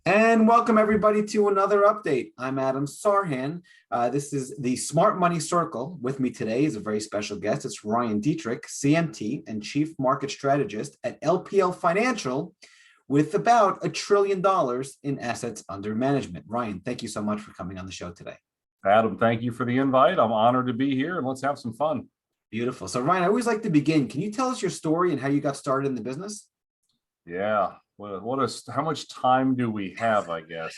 And welcome everybody to another update. I'm Adam Sarhan. This is the Smart Money Circle. With me today is a very special guest. It's Ryan Detrick, CMT and Chief Market Strategist at LPL Financial, with about $1 trillion in assets under management. Ryan, thank you so much for coming on the show today. Adam, thank you for the invite. I'm honored to be here, and let's have some fun. Beautiful. So Ryan, I always like to begin. Can you tell us your story and how you got started in the business? Yeah. How much time do we have, I guess?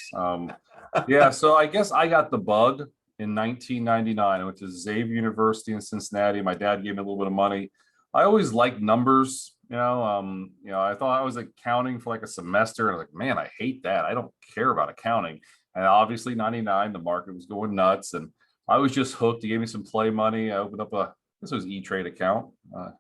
Yeah, so I guess I got the bug in 1999. I went to Xavier University in Cincinnati. My dad gave me a little bit of money. I always liked numbers, I thought I was accounting for like a semester, and I was like, man, I hate that. I don't care about accounting. And obviously 99, the market was going nuts, and I was just hooked. He gave me some play money. I opened up this was E-Trade account.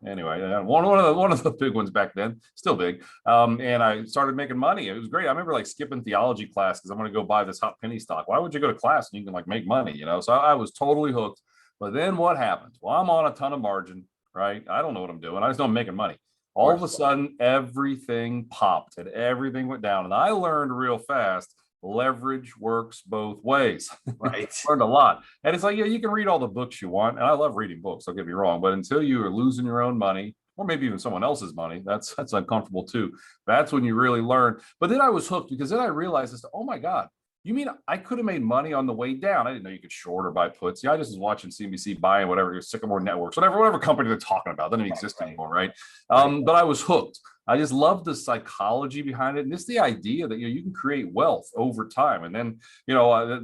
Anyway, one of the big ones back then, still big. And I started making money. It was great. I remember like skipping theology class because I'm going to go buy this hot penny stock. Why would you go to class and you can like make money, So I was totally hooked. But then what happens? Well, I'm on a ton of margin, right? I don't know what I'm doing. I just know I'm making money. All of a sudden, everything popped and everything went down. And I learned real fast leverage works both ways. Right. Learned a lot. And it's like, yeah, you can read all the books you want. And I love reading books, don't get me wrong. But until you are losing your own money, or maybe even someone else's money, that's uncomfortable too. That's when you really learn. But then I was hooked because then I realized this, oh my God, you mean I could have made money on the way down? I didn't know you could short or buy puts. Yeah, I just was watching CNBC buying whatever, Sycamore Networks, whatever company they're talking about. Doesn't even exist anymore, right? But I was hooked. I just love the psychology behind it, and just the idea that you can create wealth over time. And then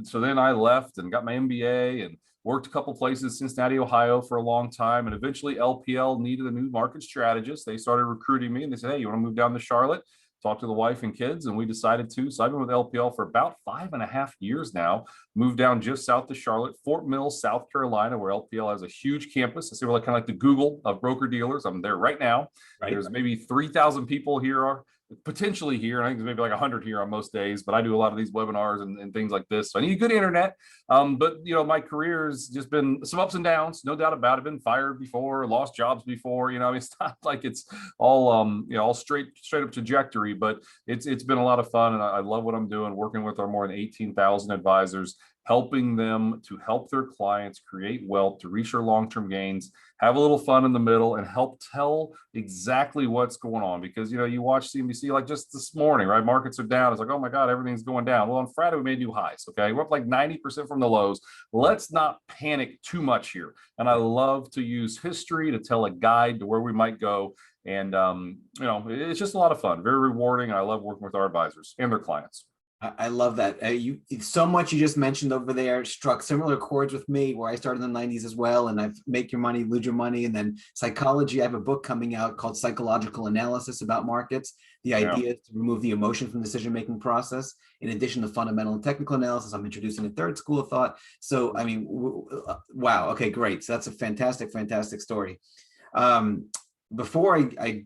so then I left and got my MBA and worked a couple places, Cincinnati, Ohio, for a long time, and eventually LPL needed a new market strategist. They started recruiting me, and they said, "Hey, you want to move down to Charlotte?" Talked to the wife and kids, and we decided to. So I've been with LPL for about 5.5 years now. Moved down just south of Charlotte, Fort Mill, South Carolina, where LPL has a huge campus. I say we're like kind of like the Google of broker dealers. I'm there right now. Right. There's maybe 3,000 people here, are potentially here. I think there's maybe like 100 here on most days, but I do a lot of these webinars and things like this. So I need good internet. But my career's just been some ups and downs, no doubt about it. Been fired before, lost jobs before. It's not like it's all all straight up trajectory, but it's been a lot of fun, and I love what I'm doing, working with our more than 18,000 advisors, helping them to help their clients create wealth, to reach their long-term gains, have a little fun in the middle, and help tell exactly what's going on. Because, you watch CNBC like just this morning, right? Markets are down. It's like, oh my God, everything's going down. Well, on Friday, we made new highs. Okay. We're up like 90% from the lows. Let's not panic too much here. And I love to use history to tell a guide to where we might go. And, it's just a lot of fun, very rewarding. And I love working with our advisors and their clients. I love that. So much you just mentioned over there struck similar chords with me, where I started in the 90s as well. And I've Make Your Money, Lose Your Money. And then psychology. I have a book coming out called Psychological Analysis about markets. The idea is to remove the emotion from the decision-making process. In addition to fundamental and technical analysis, I'm introducing a third school of thought. So, wow. Okay, great. So that's a fantastic story. Before I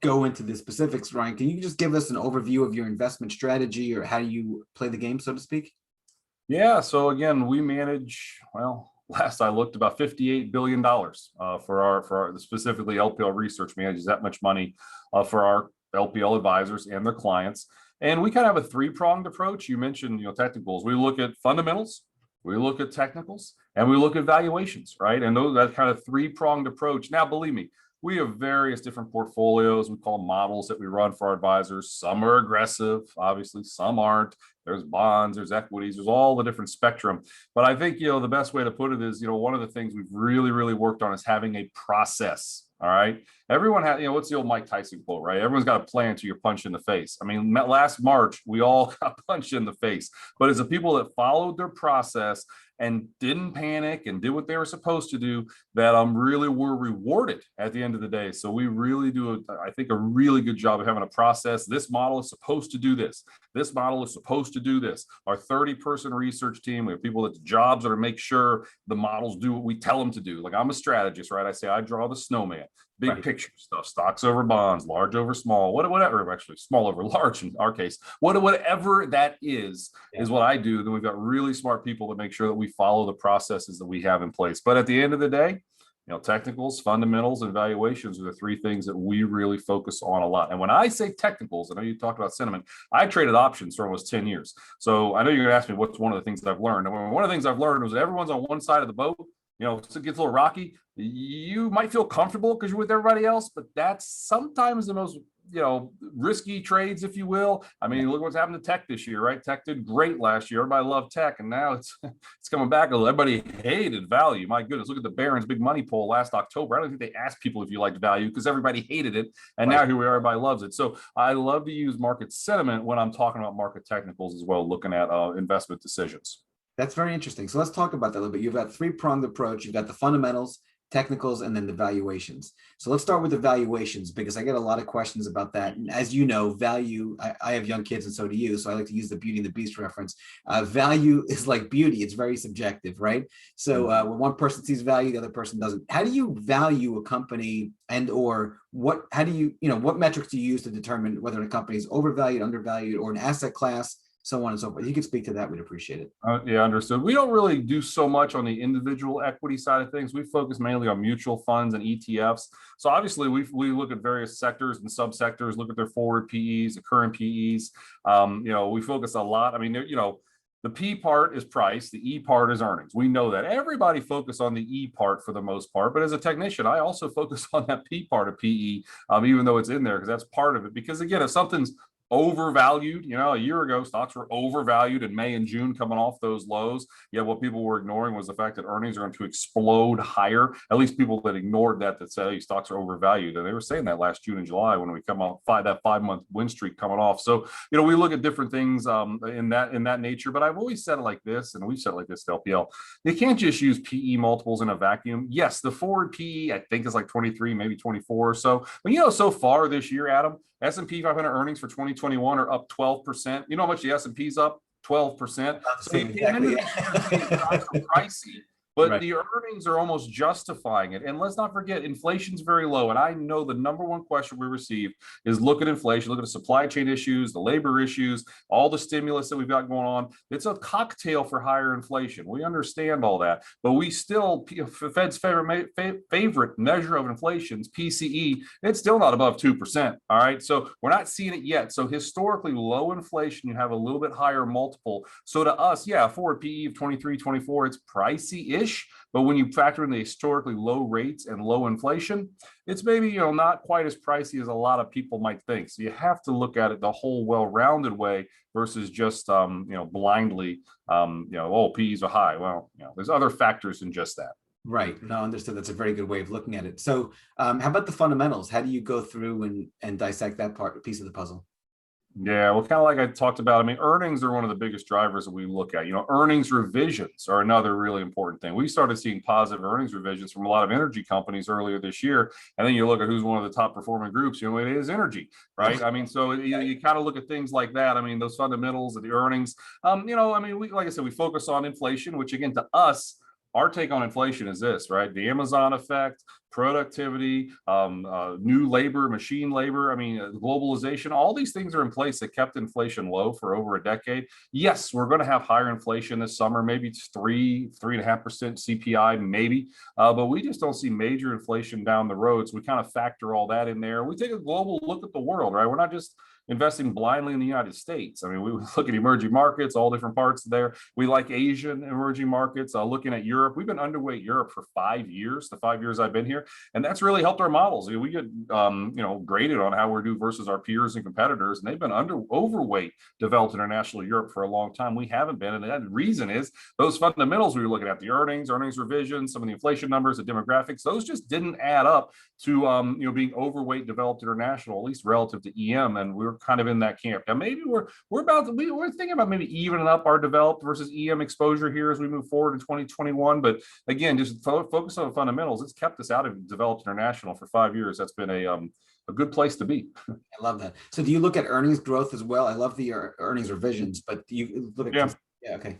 go into the specifics, Ryan, can you just give us an overview of your investment strategy, or how you play the game, so to speak? Yeah. So again, we manage, last I looked, about $58 billion for our specifically LPL Research manages that much money for our LPL advisors and their clients. And we kind of have a three-pronged approach. You mentioned, technicals. We look at fundamentals, we look at technicals, and we look at valuations, right? And that kind of three-pronged approach. Now, believe me, we have various different portfolios. We call them models that we run for our advisors. Some are aggressive, obviously, some aren't. There's bonds, there's equities, there's all the different spectrum. But I think, the best way to put it is, one of the things we've really, really worked on is having a process. All right. Everyone has, what's the old Mike Tyson quote, right? Everyone's got a plan until you're punched in the face. I mean, last March, we all got punched in the face, but it's the people that followed their process and didn't panic and did what they were supposed to do that really were rewarded at the end of the day. So we really do, I think, a really good job of having a process. This model is supposed to do this. This model is supposed to do this. Our 30-person research team, we have people that's jobs are to make sure the models do what we tell them to do. Like, I'm a strategist, right? I say I draw the snowman. Big picture stuff, stocks over bonds, large over small, whatever, actually small over large in our case, whatever that is what I do. Then we've got really smart people that make sure that we follow the processes that we have in place. But at the end of the day, technicals, fundamentals, and valuations are the three things that we really focus on a lot. And when I say technicals, I know you talked about sentiment. I traded options for almost 10 years. So I know you're going to ask me what's one of the things that I've learned. And one of the things I've learned was that everyone's on one side of the boat. It gets a little rocky. You might feel comfortable because you're with everybody else, but that's sometimes the most risky trades, if you will. I mean, look what's happened to tech this year, right? Tech did great last year. Everybody loved tech, and now it's coming back a little. Everybody hated value. My goodness, look at the Barron's big money poll last October. I don't think they asked people if you liked value because everybody hated it, and now here we are, everybody loves it. So I love to use market sentiment when I'm talking about market technicals as well, looking at investment decisions. That's very interesting. So let's talk about that a little bit. You've got three-pronged approach. You've got the fundamentals, technicals, and then the valuations. So let's start with the valuations because I get a lot of questions about that. And as you know, value, I have young kids and so do you. So I like to use the Beauty and the Beast reference. Value is like beauty. It's very subjective, right? So when one person sees value, the other person doesn't. How do you value a company and or what metrics do you use to determine whether a company is overvalued, undervalued, or an asset class? So on and so forth. You could speak to that. We'd appreciate it. Yeah, understood. We don't really do so much on the individual equity side of things. We focus mainly on mutual funds and ETFs. So obviously, we look at various sectors and subsectors, look at their forward PEs, the current PEs. We focus a lot. I mean, the P part is price, the E part is earnings. We know that. Everybody focus on the E part for the most part, but as a technician, I also focus on that P part of PE, even though it's in there because that's part of it. Because again, if something's overvalued, a year ago stocks were overvalued in May and June coming off those lows, yet what people were ignoring was the fact that earnings are going to explode higher. At least people that ignored that said, hey, stocks are overvalued, and they were saying that last June and July when we come off that 5-month win streak coming off. So we look at different things in that nature, but I've always said it like this, and we've said it like this at LPL. You can't just use PE multiples in a vacuum. Yes, the forward PE I think is like 23, maybe 24 or so, but so far this year, Adam, S&P 500 earnings for 2021 are up 12%. You know how much the S&P's up? 12%. So you came into this year pricey, but the earnings are almost justifying it. And let's not forget, inflation's very low. And I know the number one question we receive is look at inflation, look at the supply chain issues, the labor issues, all the stimulus that we've got going on. It's a cocktail for higher inflation. We understand all that, but we still, Fed's favorite measure of inflation is PCE. It's still not above 2%. All right. So we're not seeing it yet. So historically low inflation, you have a little bit higher multiple. So to us, forward PE of 23, 24, it's pricey-ish. But when you factor in the historically low rates and low inflation, it's maybe not quite as pricey as a lot of people might think. So you have to look at it the whole well-rounded way versus just blindly PEs are high. Well, there's other factors than just that. Right. No, understood. That's a very good way of looking at it. So how about the fundamentals? How do you go through and dissect that piece of the puzzle? Yeah, well, kind of like I talked about, I mean, earnings are one of the biggest drivers that we look at. Earnings revisions are another really important thing. We started seeing positive earnings revisions from a lot of energy companies earlier this year. And then you look at who's one of the top performing groups, it is energy, right? I mean, so you kind of look at things like that. I mean, those fundamentals of the earnings, like I said, we focus on inflation, which again, to us, our take on inflation is this, right? The Amazon effect, productivity, new labor, machine labor, globalization, all these things are in place that kept inflation low for over a decade. Yes, we're going to have higher inflation this summer. Maybe it's 3.5% CPI, maybe, but we just don't see major inflation down the road. So we kind of factor all that in there. We take a global look at the world, right? We're not just investing blindly in the United States. I mean, we look at emerging markets, all different parts there. We like Asian emerging markets, looking at Europe. We've been underweight Europe for 5 years, the 5 years I've been here. And that's really helped our models. We get, graded on how we're due versus our peers and competitors. And they've been overweight developed international Europe for a long time. We haven't been. And that reason is those fundamentals we were looking at, the earnings revisions, some of the inflation numbers, the demographics, those just didn't add up to, being overweight developed international, at least relative to EM. And we're kind of in that camp. Now, maybe we're thinking about maybe evening up our developed versus EM exposure here as we move forward in 2021. But again, just focus on the fundamentals. It's kept us out of developed international for 5 years. That's been a good place to be. I love that. So do you look at earnings growth as well? I love the earnings revisions, but do you look at okay.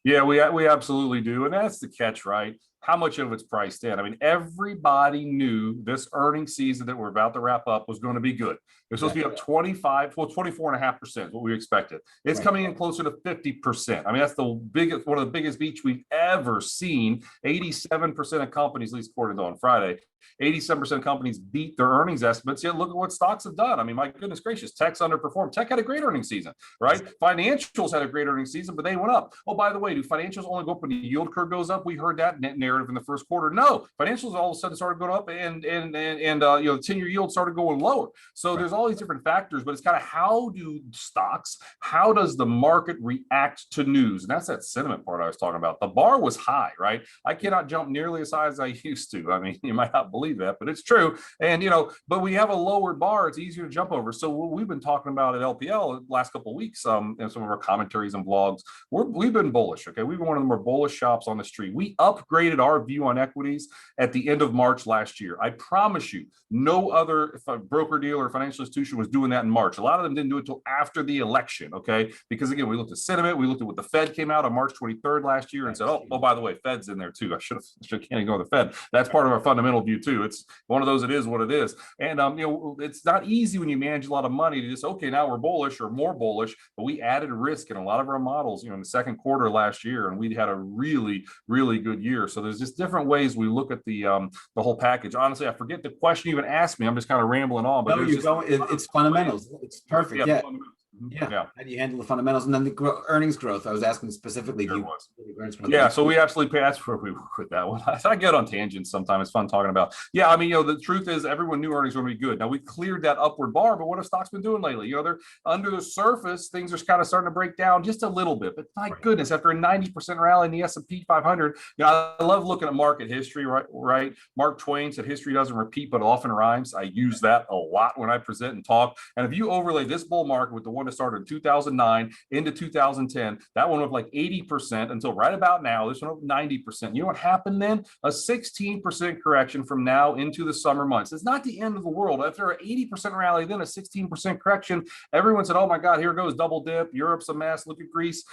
Yeah, we absolutely do. And that's the catch, right? How much of it's priced in? I mean, everybody knew this earnings season that we're about to wrap up was going to be good. It's supposed to be up 25, well, 24.5%, what we expected. It's Right. coming in closer to 50%. I mean, that's the biggest, one of the biggest beats we've ever seen. 87% of companies, at least according to on Friday, 87% of companies beat their earnings estimates. Yet look at what stocks have done. I mean, my goodness gracious, Tech's underperformed. Tech had a great earnings season, right? Financials had a great earnings season, but they went up. Oh, by the way, do financials only go up when the yield curve goes up? We heard that narrative in the first quarter. No, financials all of a sudden started going up, and the 10-year yield started going lower. So there's all these different factors, but it's kind of how do stocks, how does the market react to news? And that's that sentiment part I was talking about. The bar was high, right? I cannot jump nearly as high as I used to. I mean, you might not believe that, but it's true. And, but we have a lower bar. It's easier to jump over. So what we've been talking about at LPL the last couple of weeks, in some of our commentaries and blogs, we've been bullish. Okay. We've been one of the more bullish shops on the street. We upgraded our view on equities at the end of March last year. I promise you, no other broker dealer or financial institution was doing that in March. A lot of them didn't do it until after the election. Okay. Because again, we looked at sentiment, we looked at what the Fed came out on March 23rd last year and said, oh, by the way, Fed's in there too. I should can't ignore the Fed. That's part of our fundamental view too. It's one of those, it is what it is. And, it's not easy when you manage a lot of money to just, okay, now we're bullish or more bullish, but we added risk in a lot of our models, in the second quarter last year, and we had a really, really good year. So there's just different ways we look at the whole package. Honestly, I forget the question you even asked me. I'm just kind of rambling on, but no, you're going, it's fundamentals. It's perfect. Yeah. Yeah. How do you handle the fundamentals? And then the earnings growth? I was asking specifically. Yeah, so we absolutely, that's where we were with that one. I get on tangents sometimes. It's fun talking about. Yeah, I mean, the truth is everyone knew earnings were going to be good. Now we cleared that upward bar, but what have stocks been doing lately? They're under the surface, things are kind of starting to break down just a little bit. But my goodness, after a 90% rally in the S&P 500, I love looking at market history, right? Mark Twain said history doesn't repeat, but often rhymes. I use that a lot when I present and talk. And if you overlay this bull market with the one that started in 2009 into 2010, that one went up like 80% until right about now. This one up 90%. You know what happened then? A 16% correction from now into the summer months. It's not the end of the world. After an 80% rally, then a 16% correction, everyone said, oh my God, here goes double dip. Europe's a mess. Look at Greece.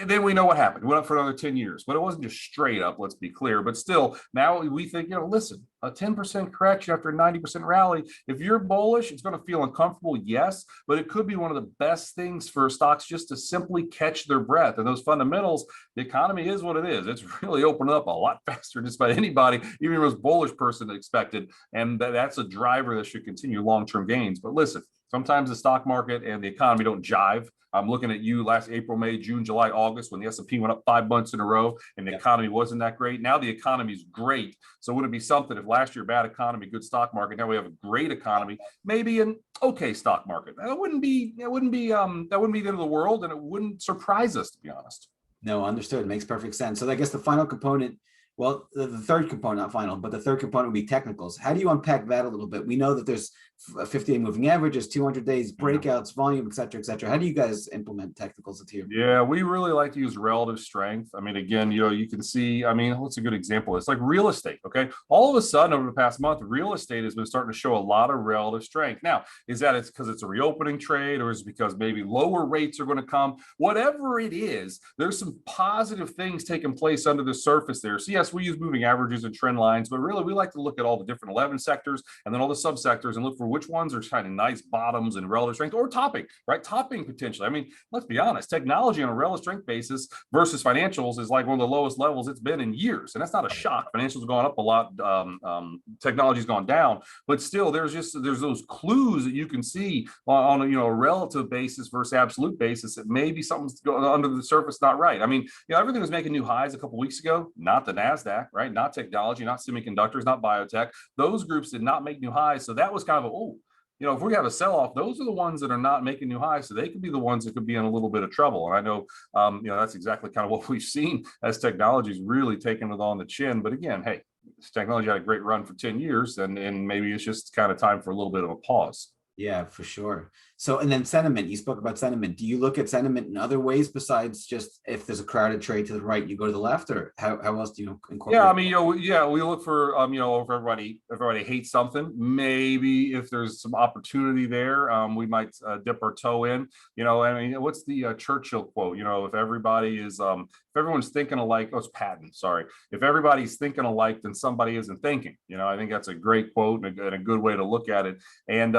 Then we know what happened. It went up for another 10 years, but it wasn't just straight up, let's be clear. But still, now we think, listen, a 10% correction after a 90% rally, if you're bullish, it's going to feel uncomfortable, yes, but it could be one of the best things for stocks just to simply catch their breath. And those fundamentals, the economy is what it is. It's really opened up a lot faster than just about anybody, even the most bullish person expected. And that's a driver that should continue long-term gains. But listen, sometimes the stock market and the economy don't jive. I'm looking at you last April, May, June, July, August, when the S&P went up 5 months in a row and the economy wasn't that great. Now the economy is great. So would it be something if last year bad economy, good stock market, now we have a great economy, maybe an okay stock market? That wouldn't be the end of the world, and it wouldn't surprise us, to be honest. No, understood. It makes perfect sense. So I guess the final component, well, the third component, not final, but the third component would be technicals. How do you unpack that a little bit? We know that there's 50-day moving averages, 200 days, breakouts, volume, et cetera, et cetera. How do you guys implement technicals at here? Yeah, we really like to use relative strength. I mean, again, you can see, what's a good example? It's like real estate, okay? All of a sudden over the past month, real estate has been starting to show a lot of relative strength. Now, is that it's because it's a reopening trade, or is it because maybe lower rates are going to come? Whatever it is, there's some positive things taking place under the surface there. So yes, we use moving averages and trend lines, but really we like to look at all the different 11 sectors and then all the subsectors and look for which ones are shining nice bottoms and relative strength, or topping, right? Topping potentially. I mean, let's be honest, technology on a relative strength basis versus financials is like one of the lowest levels it's been in years. And that's not a shock. Financials have gone up a lot. Technology's gone down, but still there's those clues that you can see on a relative basis versus absolute basis that maybe something's going under the surface not right. I mean, everything was making new highs a couple weeks ago, not the NASDAQ, right? Not technology, not semiconductors, not biotech. Those groups did not make new highs. So that was kind of if we have a sell-off, those are the ones that are not making new highs. So they could be the ones that could be in a little bit of trouble. And I know, that's exactly kind of what we've seen as technology's really taken it on the chin. But again, hey, technology had a great run for 10 years, and maybe it's just kind of time for a little bit of a pause. Yeah, for sure. So, and then sentiment, you spoke about sentiment. Do you look at sentiment in other ways besides just if there's a crowded trade to the right, you go to the left, or how else do you Yeah, I incorporate? mean, we look for, if everybody hates something, maybe if there's some opportunity there, we might dip our toe in. I mean, what's the Churchill quote? If everyone's thinking alike, oh, it's Patton, sorry. If everybody's thinking alike, then somebody isn't thinking. I think that's a great quote and a good way to look at it. And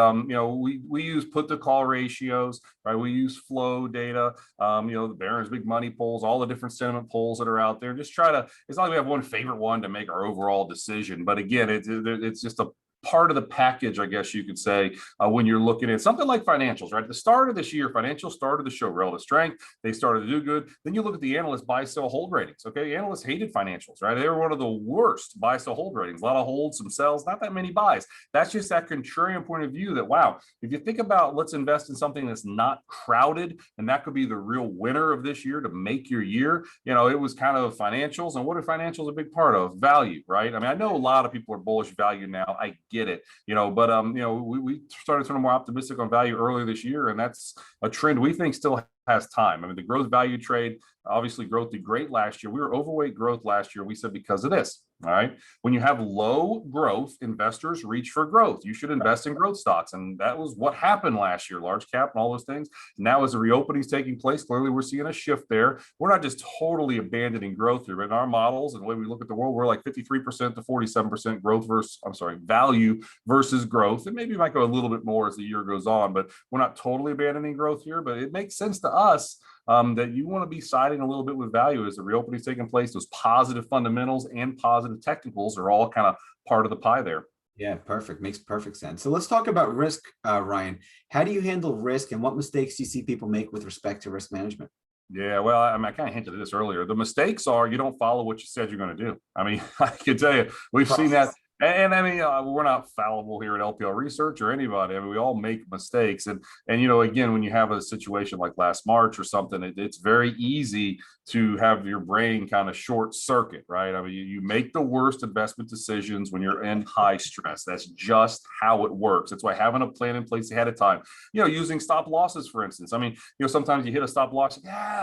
we use put to call ratios, right? We use flow data, the Barron's big money polls, all the different sentiment polls that are out there. Just try to, it's not like we have one favorite one to make our overall decision, but again, it's just a part of the package, I guess you could say, when you're looking at something like financials, right? At the start of this year, financials started to show relative strength. They started to do good. Then you look at the analyst buy, sell, hold ratings. Okay, analysts hated financials, right? They were one of the worst buy, sell, hold ratings. A lot of holds, some sells, not that many buys. That's just that contrarian point of view that, wow, if you think about let's invest in something that's not crowded, and that could be the real winner of this year to make your year. It was kind of financials. And what are financials a big part of? Value, right? I mean, I know a lot of people are bullish value now. I get it, but we started turning more optimistic on value earlier this year, and that's a trend we think still has time. I mean, the growth value trade, obviously growth did great last year. We were overweight growth last year. We said because of this. All right. When you have low growth, investors reach for growth. You should invest in growth stocks. And that was what happened last year, large cap and all those things. Now, as the reopening is taking place, clearly we're seeing a shift there. We're not just totally abandoning growth here. In our models and the way we look at the world, we're like 53% to 47% value versus growth. And maybe it might go a little bit more as the year goes on, but we're not totally abandoning growth here. But it makes sense to us that you want to be siding a little bit with value as the reopening is taking place. Those positive fundamentals and positive technicals are all kind of part of the pie there. Yeah, perfect. Makes perfect sense. So let's talk about risk, Ryan. How do you handle risk, and what mistakes do you see people make with respect to risk management? Yeah, well, I mean, I kind of hinted at this earlier. The mistakes are you don't follow what you said you're going to do. I mean, I can tell you, we've seen that. And I mean, we're not fallible here at LPL Research or anybody. I mean, we all make mistakes. And again, when you have a situation like last March or something, it's very easy to have your brain kind of short circuit, right? I mean, you make the worst investment decisions when you're in high stress. That's just how it works. That's why having a plan in place ahead of time, using stop losses, for instance. I mean, sometimes you hit a stop loss,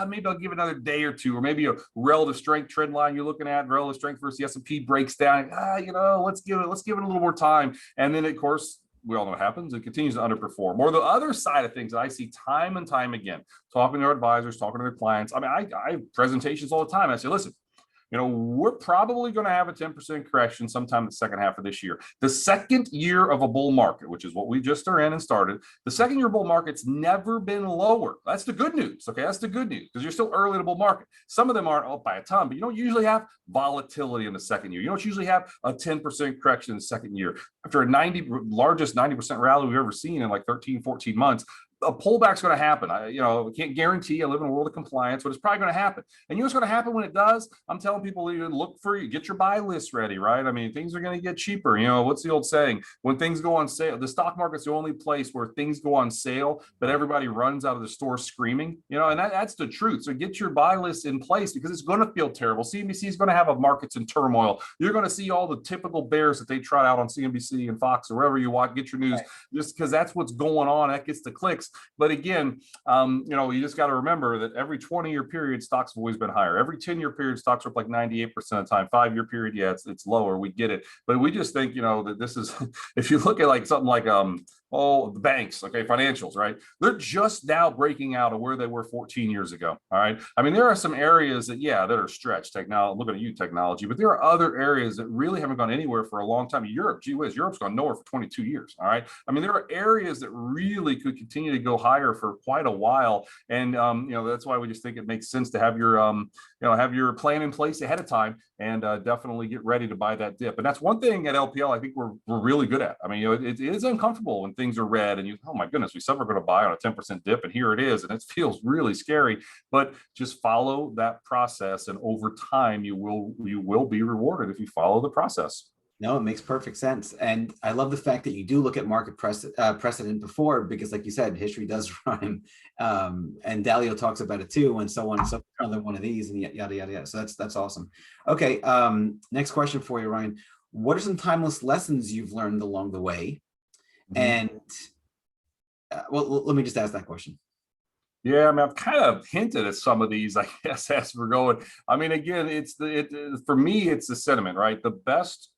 maybe I'll give it another day or two, or maybe a relative strength trend line you're looking at, relative strength versus the S&P breaks down. Let's give it a little more time. And then, of course, we all know what happens. It continues to underperform. Or the other side of things that I see time and time again, talking to our advisors, talking to their clients. I mean, I have presentations all the time. I say, listen, we're probably going to have a 10% correction sometime in the second half of this year. The second year of a bull market, which is what we just are in and started, the second year bull market's never been lower. That's the good news. Okay, that's the good news because you're still early in the bull market. Some of them aren't up by a ton, but you don't usually have volatility in the second year. You don't usually have a 10% correction in the second year. After a largest 90% rally we've ever seen in like 13, 14 months, a pullback's going to happen. I can't guarantee. I live in a world of compliance, but it's probably going to happen. And what's going to happen when it does? I'm telling people, get your buy list ready, right? I mean, things are going to get cheaper. What's the old saying? When things go on sale, the stock market's the only place where things go on sale, but everybody runs out of the store screaming. And that's the truth. So get your buy list in place because it's going to feel terrible. CNBC is going to have a markets in turmoil. You're going to see all the typical bears that they trot out on CNBC and Fox or wherever you watch. Get your news just because that's what's going on. That gets the clicks. But again, you just got to remember that every 20-year period, stocks have always been higher. Every 10-year period, stocks are up like 98% of the time. 5-year period, yeah, it's lower. We get it. But we just think, that this is, if you look at like something like, the banks, okay, financials, right? They're just now breaking out of where they were 14 years ago. All right. I mean, there are some areas that are stretched. Looking at you, technology, but there are other areas that really haven't gone anywhere for a long time. Europe, gee whiz, Europe's gone nowhere for 22 years. All right. I mean, there are areas that really could continue to go higher for quite a while. And, that's why we just think it makes sense to have your plan in place ahead of time and definitely get ready to buy that dip. And that's one thing at LPL I think we're really good at. I mean, it is uncomfortable when things are red and oh my goodness, we said we're going to buy on a 10% dip and here it is. And it feels really scary, but just follow that process. And over time, you will be rewarded if you follow the process. No, it makes perfect sense. And I love the fact that you do look at market precedent before, because like you said, history does rhyme. And Dalio talks about it too, and so on, so another one of these and yada, yada, yada. So that's awesome. Okay. Next question for you, Ryan. What are some timeless lessons you've learned along the way? And let me just ask that question. Yeah, I mean, I've kind of hinted at some of these, I guess, as we're going. I mean, again, for me, it's the sentiment, right? The best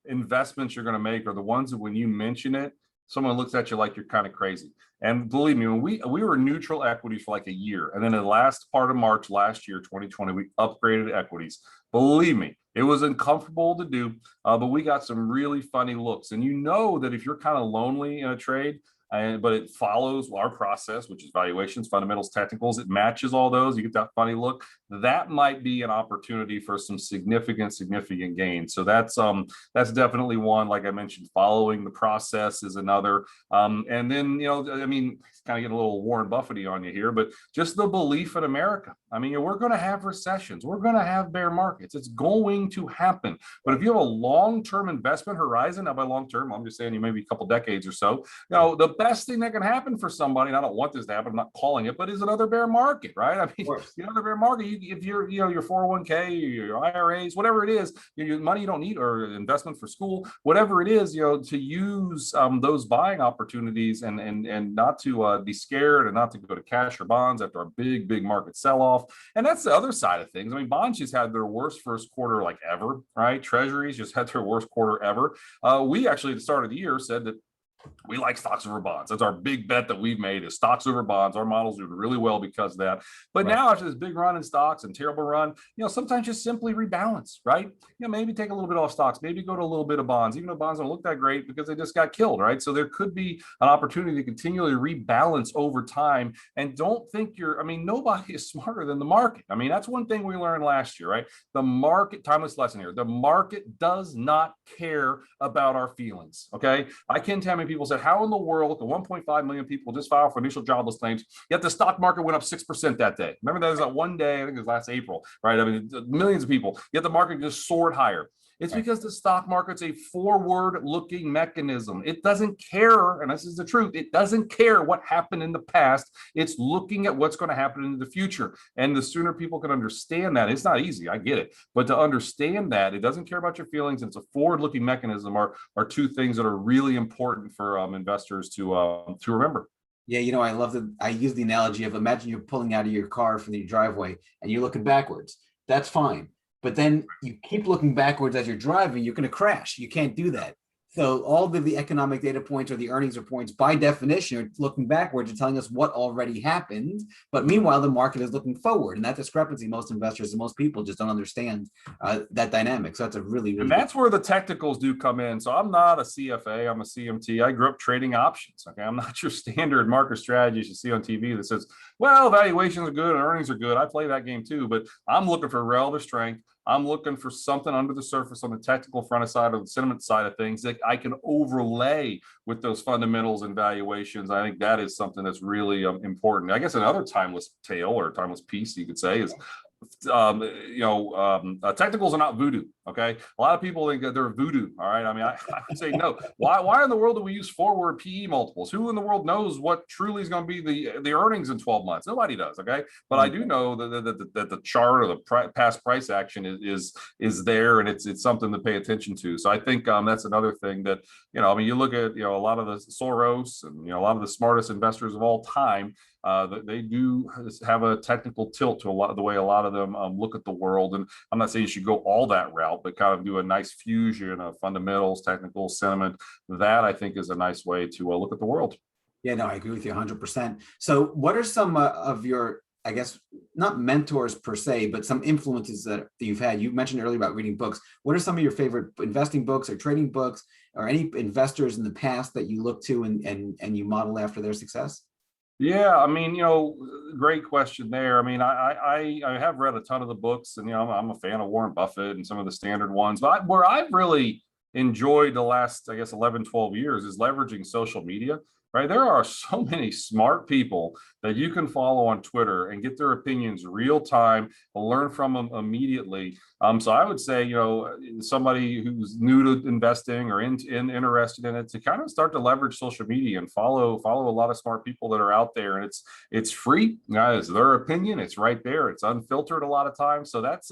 investments you're going to make are the ones that when you mention it, someone looks at you like you're kind of crazy. And believe me, when we were neutral equities for like a year, and then in the last part of March last year, 2020, we upgraded equities. Believe me, it was uncomfortable to do, but we got some really funny looks. And you know that if you're kind of lonely in a trade, but it follows our process, which is valuations, fundamentals, technicals. It matches all those. You get that funny look. That might be an opportunity for some significant gains. So that's definitely one. Like I mentioned, following the process is another. And then, I mean, kind of get a little Warren Buffety on you here, but just the belief in America. I mean, we're going to have recessions. We're going to have bear markets. It's going to happen. But if you have a long-term investment horizon, now by long-term, I'm just saying you maybe a couple decades or so, the best thing that can happen for somebody, and I don't want this to happen, I'm not calling it, but is another bear market, right? I mean, another bear market, if you're, your 401k, your IRAs, whatever it is, your money you don't need, or investment for school, whatever it is, to use those buying opportunities and not to be scared and not to go to cash or bonds after a big market sell-off. And that's the other side of things. I mean, bonds just had their worst first quarter like ever, right? Treasuries just had their worst quarter ever. We actually at the start of the year said that we like stocks over bonds. That's our big bet that we've made, is stocks over bonds. Our models do really well because of that. But now after this big run in stocks and terrible run, sometimes just simply rebalance, right? Maybe take a little bit off stocks, maybe go to a little bit of bonds, even though bonds don't look that great because they just got killed, right? So there could be an opportunity to continually rebalance over time. And don't think nobody is smarter than the market. I mean, that's one thing we learned last year, right? The market, timeless lesson here, the market does not care about our feelings, okay? I can't tell me people said, how in the world the 1.5 million people just filed for initial jobless claims, yet the stock market went up 6% that day? Remember, that was that one day, I think it was last April, right? I mean, millions of people, yet the market just soared higher. It's because the stock market's a forward-looking mechanism. It doesn't care, and this is the truth, it doesn't care what happened in the past. It's looking at what's going to happen in the future. And the sooner people can understand that, it's not easy, I get it, but to understand that it doesn't care about your feelings, and it's a forward-looking mechanism are two things that are really important for investors to remember. Yeah, I use the analogy of, imagine you're pulling out of your car from your driveway and you're looking backwards. That's fine. But then you keep looking backwards as you're driving, you're going to crash. You can't do that. So all the economic data points or the earnings reports, by definition, are looking backwards and telling us what already happened. But meanwhile, the market is looking forward. And that discrepancy, most investors and most people just don't understand that dynamic. So that's a really and that's where the technicals do come in. So I'm not a CFA, I'm a CMT. I grew up trading options. Okay, I'm not your standard market strategist you see on TV that says, well, valuations are good and earnings are good. I play that game too, but I'm looking for relative strength. I'm looking for something under the surface on the technical front side or the sentiment side of things that I can overlay with those fundamentals and valuations. I think that is something that's really important. I guess another timeless tale or timeless piece, you could say, is technicals are not voodoo. Okay, a lot of people think that they're voodoo. All right, I mean, I would say no. Why in the world do we use forward PE multiples? Who in the world knows what truly is going to be the earnings in 12 months? Nobody does. Okay, but I do know that the chart or the past price action is there, and it's something to pay attention to. So I think that's another thing that you look at a lot of the Soros and a lot of the smartest investors of all time. They do have a technical tilt to a lot of the way a lot of them look at the world. And I'm not saying you should go all that route, but kind of do a nice fusion of fundamentals, technical sentiment. That I think is a nice way to look at the world. Yeah, no, I agree with you 100%. So what are some of your, I guess, not mentors per se, but some influences that you've had? You mentioned earlier about reading books. What are some of your favorite investing books or trading books, or any investors in the past that you look to and you model after their success? Yeah, I mean, great question there. I mean, I have read a ton of the books, and I'm a fan of Warren Buffett and some of the standard ones. But where I've really enjoyed the last, I guess, 11, 12 years is leveraging social media. Right, there are so many smart people that you can follow on Twitter and get their opinions real time, learn from them immediately. So I would say, somebody who's new to investing or interested in it, to kind of start to leverage social media and follow a lot of smart people that are out there. And it's free. It's their opinion. It's right there. It's unfiltered a lot of times. So that's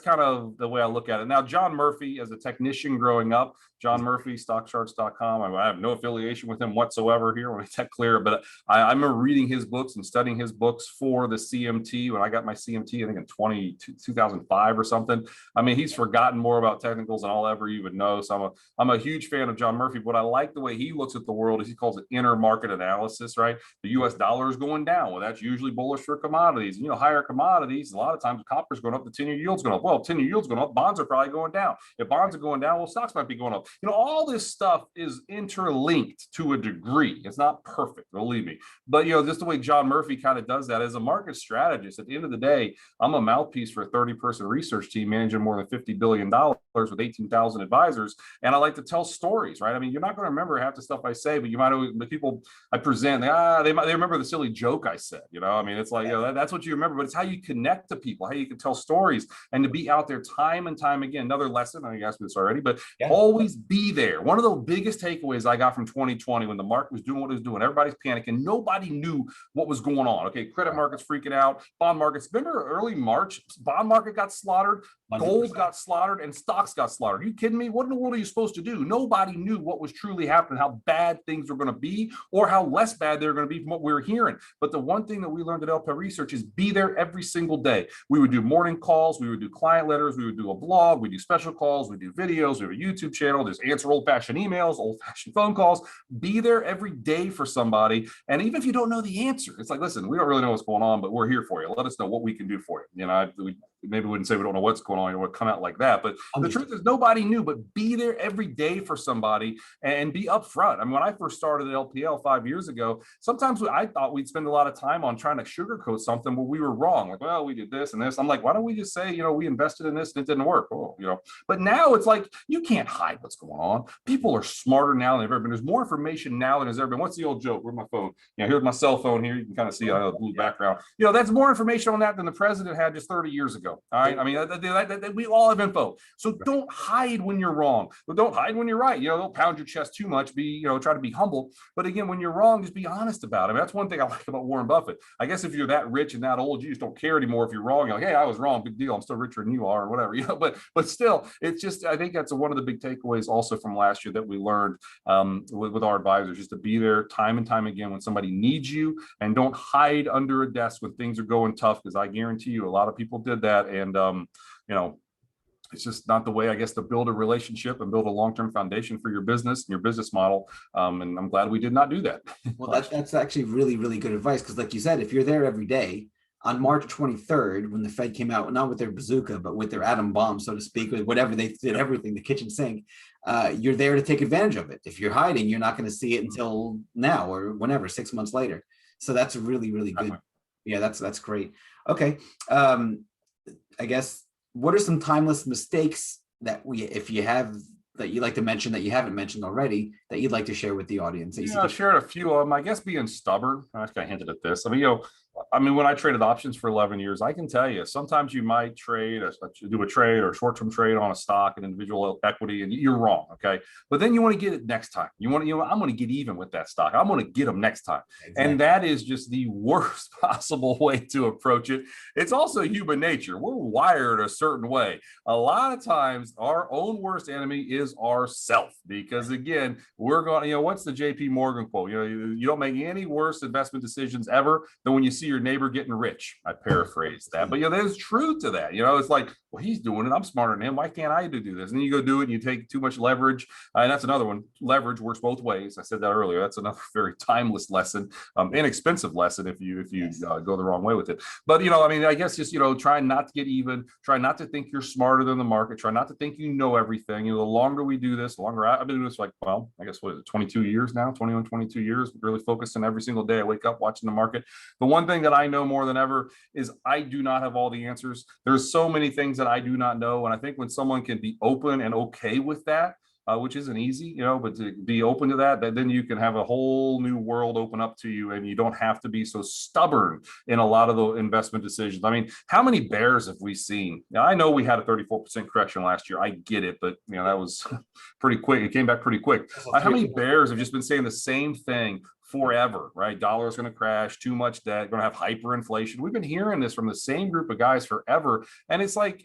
kind of the way I look at it. Now, John Murphy, as a technician growing up, John Murphy, stockcharts.com. I have no affiliation with him whatsoever here. I want to make that clear, but I remember reading his books and studying his books for the CMT when I got my CMT, I think in 2005 or something. I mean, he's forgotten more about technicals than I'll ever even know. So I'm a huge fan of John Murphy, but I like the way he looks at the world. As he calls it inner market analysis, right? The US dollar is going down. Well, that's usually bullish for commodities. You know, higher commodities, a lot of times copper's going up, the 10-year yield's going up. Well, 10-year yield's going up, bonds are probably going down. If bonds are going down, well, stocks might be going up. You know, all this stuff is interlinked to a degree. It's not perfect, believe me. But, you know, just the way John Murphy kind of does that as a market strategist, at the end of the day, I'm a mouthpiece for a 30-person research team managing more than $50 billion with 18,000 advisors. And I like to tell stories, right? I mean, you're not going to remember half the stuff I say, but you might always, the people I present, they remember the silly joke I said, you know, I mean, it's like, you know, that's what you remember, but it's how you connect to people, how you can tell stories, and to be out there time and time again. Another lesson, I think you asked me this already, but always be there. One of the biggest takeaways I got from 2020, when the market was doing what it was doing, everybody's panicking, nobody knew what was going on. Okay, credit markets freaking out, bond markets. Remember early March, bond market got slaughtered, 100%. Gold got slaughtered, and stocks got slaughtered. Are you kidding me? What in the world are you supposed to do? Nobody knew what was truly happening, how bad things were going to be, or how less bad they were going to be from what we were hearing. But the one thing that we learned at LPL Research is be there every single day. We would do morning calls, we would do client letters, we would do a blog, we do special calls, we do videos, we have a YouTube channel, just answer old-fashioned emails, old-fashioned phone calls. Be there every day for somebody. And even if you don't know the answer, it's like, listen, we don't really know what's going on, but we're here for you. Let us know what we can do for you. You know, we maybe wouldn't say we don't know what's going on, it would come out like that. But the truth is nobody knew, but be there every day for somebody and be upfront. I mean, when I first started at LPL 5 years ago, sometimes I thought we'd spend a lot of time on trying to sugarcoat something where we were wrong. Like, well, we did this and this. I'm like, why don't we just say, you know, we invested in this and it didn't work? Oh, you know, but now it's like, you can't hide what's going on. People are smarter now than they've ever been. There's more information now than there's ever been. What's the old joke? Where's my phone? You know, here's my cell phone here. You can kind of see the blue background. You know, that's more information on that than the president had just 30 years ago. All right. I mean, we all have info. So don't hide when you're wrong. But don't hide when you're right. You know, don't pound your chest too much. Try to be humble. But again, when you're wrong, just be honest about it. I mean, that's one thing I like about Warren Buffett. I guess if you're that rich and that old, you just don't care anymore if you're wrong. You're like, hey, I was wrong. Big deal. I'm still richer than you are, or whatever. You know, but still, it's just, I think that's one of the big takeaways also from last year that we learned with our advisors, just to be there time and time again when somebody needs you, and don't hide under a desk when things are going tough, because I guarantee you a lot of people did that. And you know, it's just not the way, I guess, to build a relationship and build a long-term foundation for your business and your business model. And I'm glad we did not do that. Well, that's actually really, really good advice. Because like you said, if you're there every day, on March 23rd, when the Fed came out, not with their bazooka, but with their atom bomb, so to speak, with whatever they did, everything, the kitchen sink, you're there to take advantage of it. If you're hiding, you're not going to see it until now or whenever, 6 months later. So that's really, really good. Yeah, that's great. Okay. I guess, what are some timeless mistakes that if you have, that you like to mention that you haven't mentioned already, that you'd like to share with the audience? Yeah, I shared a few of them. I guess being stubborn. I kind of hinted at this. I mean, when I traded options for 11 years, I can tell you, sometimes you might do a trade or a short-term trade on a stock, an individual equity, and you're wrong. Okay. But then you want to get it next time. I'm going to get even with that stock. I'm going to get them next time. Exactly. And that is just the worst possible way to approach it. It's also human nature. We're wired a certain way. A lot of times our own worst enemy is ourself, because again, we're going, what's the JP Morgan quote? You don't make any worse investment decisions ever than when you see your neighbor getting rich. I paraphrase that, but there's truth to that. It's like, well, he's doing it, I'm smarter than him, why can't I do this? And then you go do it and you take too much leverage, and that's another one. Leverage works both ways. I said that earlier. That's another very timeless lesson, inexpensive lesson if you go the wrong way with it. But I guess just try not to get even, try not to think you're smarter than the market, try not to think you know everything. The longer we do this, the longer I've been doing this, like, well, I guess what is it, 22 years now, 21, 22 years, really focusing every single day. I wake up watching the market. The one thing that I know more than ever is I do not have all the answers. There's so many things that I do not know. And I think when someone can be open and okay with that, which isn't easy, but to be open to that, then you can have a whole new world open up to you, and you don't have to be so stubborn in a lot of the investment decisions. I mean, how many bears have we seen? Now, I know we had a 34% correction last year. I get it, but that was pretty quick. It came back pretty quick. How many bears have just been saying the same thing forever, right? Dollar is going to crash, too much debt, going to have hyperinflation. We've been hearing this from the same group of guys forever. And it's like,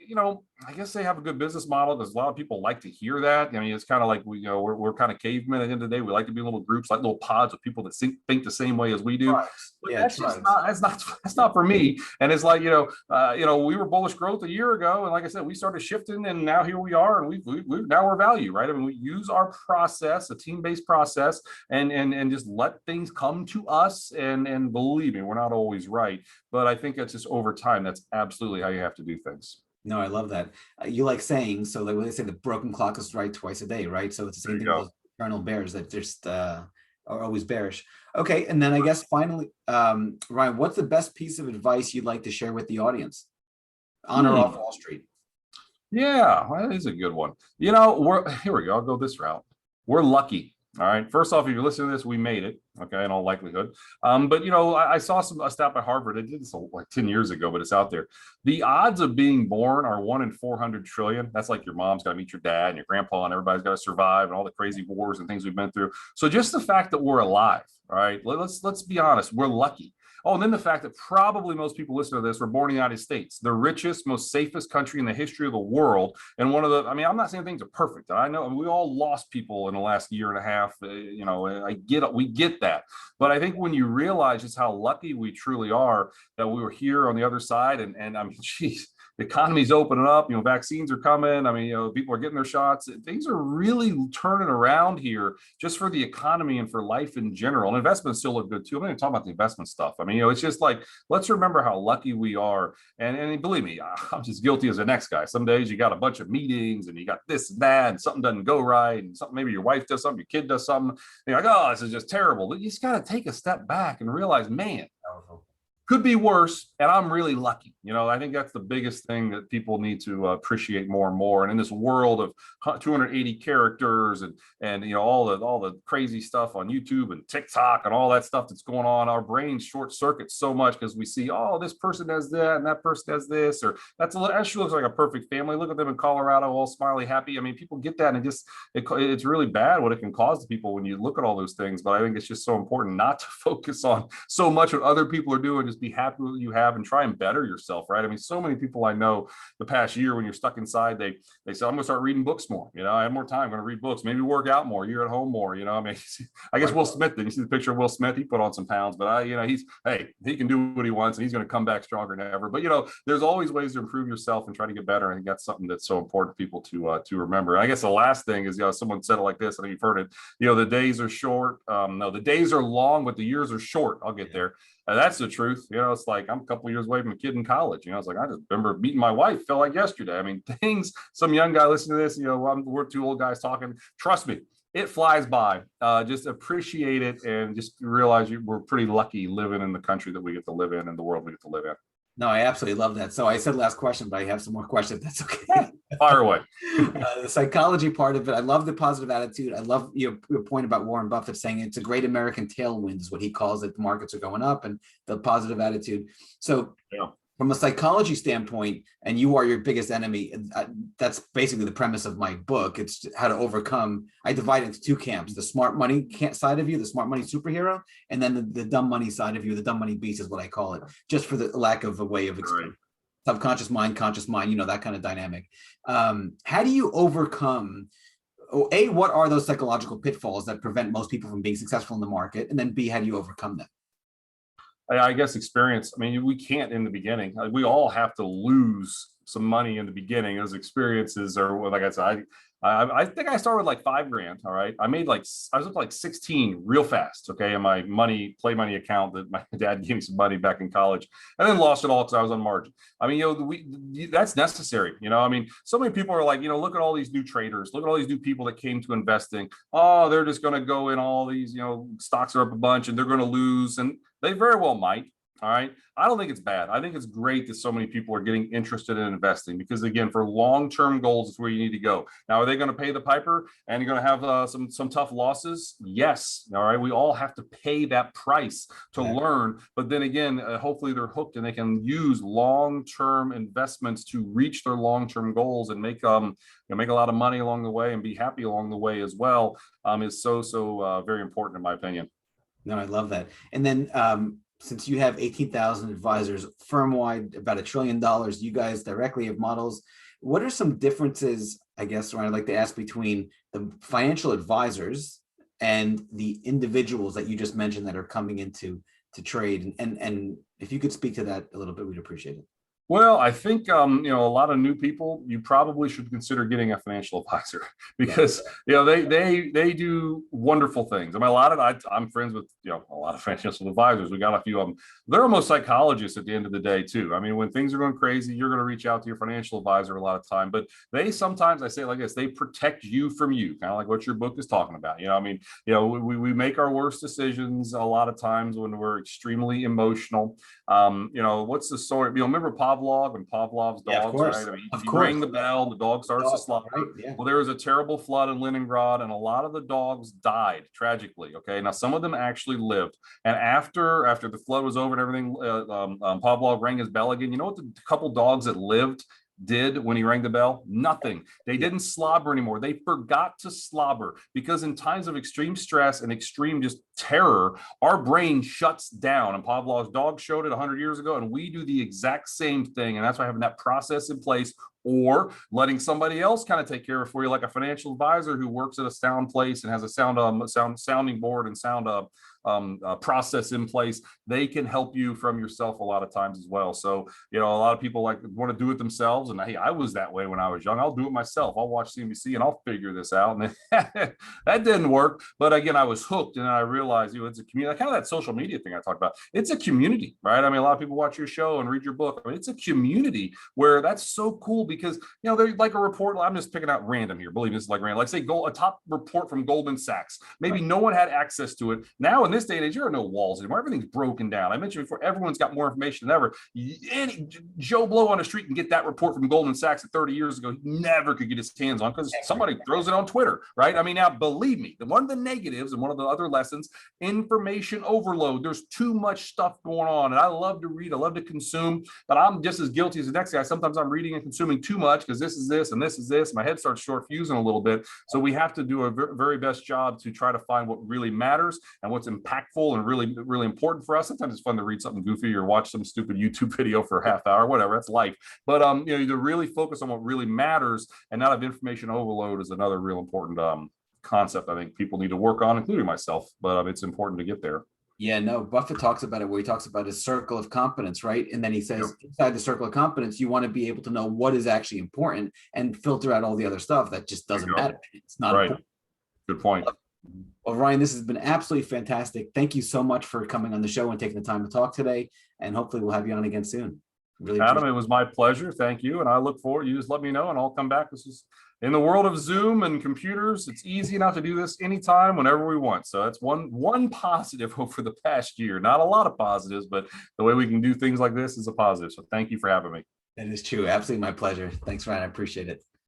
I guess they have a good business model because a lot of people like to hear that. I mean, it's kind of like we're kind of cavemen at the end of the day. We like to be little groups, like little pods of people that think the same way as we do. But that's just not that's not for me. And it's like, we were bullish growth a year ago, and like I said, we started shifting, and now here we are, and we now we're value, right? I mean, we use our process, a team-based process, and just let things come to us. And believe me, we're not always right, but I think it's just over time. That's absolutely how you have to do things. No, I love that. You like saying, so like when they say the broken clock is right twice a day, right? So it's the same thing with eternal bears that just are always bearish. Okay, and then I guess finally, Ryan, what's the best piece of advice you'd like to share with the audience on or off Wall Street? Yeah, well, that is a good one. Here we go. I'll go this route. We're lucky. All right. First off, if you're listening to this, we made it. Okay, in all likelihood. But I saw a stat by Harvard. They did this like 10 years ago, but it's out there. The odds of being born are 1 in 400 trillion. That's like your mom's got to meet your dad and your grandpa, and everybody's got to survive, and all the crazy wars and things we've been through. So just the fact that we're alive, all right, let's be honest, we're lucky. Oh, and then the fact that probably most people listening to this were born in the United States, the richest, most safest country in the history of the world. And I'm not saying things are perfect. I know we all lost people in the last year and a half. We get that. But I think when you realize just how lucky we truly are that we were here on the other side, and I mean, geez, the economy's opening up, vaccines are coming. I mean, people are getting their shots. Things are really turning around here just for the economy and for life in general. And investments still look good too. I'm not even talking about the investment stuff. I mean, it's just like, let's remember how lucky we are. And believe me, I'm just guilty as the next guy. Some days you got a bunch of meetings and you got this and that, and something doesn't go right. And maybe your wife does something, your kid does something. And you're like, oh, this is just terrible. But you just got to take a step back and realize, man, could be worse, and I'm really lucky. I think that's the biggest thing that people need to appreciate more and more. And in this world of 280 characters and all the crazy stuff on YouTube and TikTok and all that stuff that's going on, our brains short circuit so much because we see, oh, this person does that and that person does this, or that sure looks like a perfect family. Look at them in Colorado, all smiley, happy. I mean, people get that, and it's really bad what it can cause to people when you look at all those things. But I think it's just so important not to focus on so much what other people are doing. Just be happy with what you have and try and better yourself, right? I mean, so many people I know the past year, when you're stuck inside, they say, I'm gonna start reading books more. I have more time, I'm gonna read books, maybe work out more, you're at home more. I mean, I guess Will Smith, did you see the picture of Will Smith? He put on some pounds, but he can do what he wants, and he's gonna come back stronger than ever. But there's always ways to improve yourself and try to get better. I think that's something that's so important for people to remember. And I guess the last thing is, someone said it like this, I think you've heard it, the days are short. No, the days are long, but the years are short. I'll get there. That's the truth. It's like I'm a couple of years away from a kid in college. It's like I just remember meeting my wife, felt like yesterday. I mean, some young guy listening to this, we're two old guys talking. Trust me, it flies by. Just appreciate it and just realize we're pretty lucky living in the country that we get to live in and the world we get to live in. No, I absolutely love that. So I said last question, but I have some more questions. That's okay. Fire away. The psychology part of it. I love the positive attitude. I love your point about Warren Buffett saying it's a great American tailwind is what he calls it. The markets are going up and the positive attitude. So from a psychology standpoint, and you are your biggest enemy, that's basically the premise of my book. It's how to overcome. I divide it into two camps: the smart money side of you, the smart money superhero, and then the dumb money side of you, the dumb money beast is what I call it, just for the lack of a way of explaining. Right. Subconscious mind, conscious mind, that kind of dynamic. How do you overcome, A, what are those psychological pitfalls that prevent most people from being successful in the market? And then B, how do you overcome them? I guess experience. I mean, we can't in the beginning. We all have to lose some money in the beginning. Those experiences are, like I said, I think I started with like $5,000. All right. I was up to like 16 real fast. Okay. In my play money account that my dad gave me some money back in college, and then lost it all because I was on margin. I mean, that's necessary. I mean, so many people are like, look at all these new traders, look at all these new people that came to investing. Oh, they're just going to go in all these, stocks are up a bunch and they're going to lose. And they very well might. All right. I don't think it's bad. I think it's great that so many people are getting interested in investing because, again, for long-term goals, it's where you need to go. Now, are they going to pay the piper and you're going to have some tough losses? Yes. All right. We all have to pay that price to learn. But then again, hopefully they're hooked and they can use long-term investments to reach their long-term goals and make a lot of money along the way and be happy along the way as well. Is so very important in my opinion. No, I love that. And then since you have 18,000 advisors firm-wide, about $1 trillion, you guys directly have models. What are some differences, I guess, Ryan, I'd like to ask, between the financial advisors and the individuals that you just mentioned that are coming into to trade? And if you could speak to that a little bit, we'd appreciate it. Well, I think a lot of new people, you probably should consider getting a financial advisor Yeah. because they do wonderful things. I mean, I'm friends with a lot of financial advisors. We got a few of them. They're almost psychologists at the end of the day too. I mean, when things are going crazy, you're going to reach out to your financial advisor a lot of time. But they sometimes, I say it like this, they protect you from you, kind of like what your book is talking about. I mean, we make our worst decisions a lot of times when we're extremely emotional. What's the story? Remember Pavlov and Pavlov's Yeah, of dogs, course. right? I mean, Of you course. ring the bell, the dog starts to slaughter. Right? Yeah. Well, there was a terrible flood in Leningrad, and a lot of the dogs died tragically. Okay, now some of them actually lived, and after the flood was over and everything, Pavlov rang his bell again. You know what the couple dogs that lived did when he rang the bell? Nothing. They didn't slobber anymore. They forgot to slobber because in times of extreme stress and extreme just terror, our brain shuts down. And Pavlov's dog showed it 100 years ago, and we do the exact same thing. And that's why having that process in place, or letting somebody else kind of take care of it for you, like a financial advisor who works at a sound place and has a sounding board and sound process in place. They can help you from yourself a lot of times as well. So, a lot of people want to do it themselves. And hey, I was that way when I was young. I'll do it myself. I'll watch CNBC and I'll figure this out. And that didn't work. But again, I was hooked, and I realized, it's a community, kind of that social media thing I talked about. It's a community, right? I mean, a lot of people watch your show and read your book. I mean, it's a community where that's so cool because, they're like a report. I'm just picking out random here. Believe me, this is like random. Like say a top report from Goldman Sachs. Maybe no one had access to it. Now in this day and age, there are no walls anymore. Everything's broken down. I mentioned before, everyone's got more information than ever. Any Joe Blow on the street can get that report from Goldman Sachs 30 years ago. He never could get his hands on because somebody throws it on Twitter, right? I mean, now believe me, one of the negatives and one of the other lessons, information overload. There's too much stuff going on, and I love to read. I love to consume, but I'm just as guilty as the next guy. Sometimes I'm reading and consuming too much because this is this and this is this. My head starts short fusing a little bit. So we have to do a very best job to try to find what really matters and what's impactful and really, really important for us. Sometimes it's fun to read something goofy or watch some stupid YouTube video for a half hour, whatever. That's life. But to really focus on what really matters and not have information overload is another real important concept I think people need to work on, including myself. But it's important to get there. Yeah, no, Buffett talks about it where he talks about his circle of competence, right? And then he says inside the circle of competence, you want to be able to know what is actually important and filter out all the other stuff that just doesn't matter. It's not right. important. Good point. Well, Ryan, this has been absolutely fantastic. Thank you so much for coming on the show and taking the time to talk today. And hopefully we'll have you on again soon. Really, Adam, it was my pleasure. Thank you. And I look forward. You just let me know and I'll come back. This is in the world of Zoom and computers. It's easy enough to do this anytime, whenever we want. So that's one positive over the past year. Not a lot of positives, but the way we can do things like this is a positive. So thank you for having me. That is true. Absolutely my pleasure. Thanks, Ryan. I appreciate it.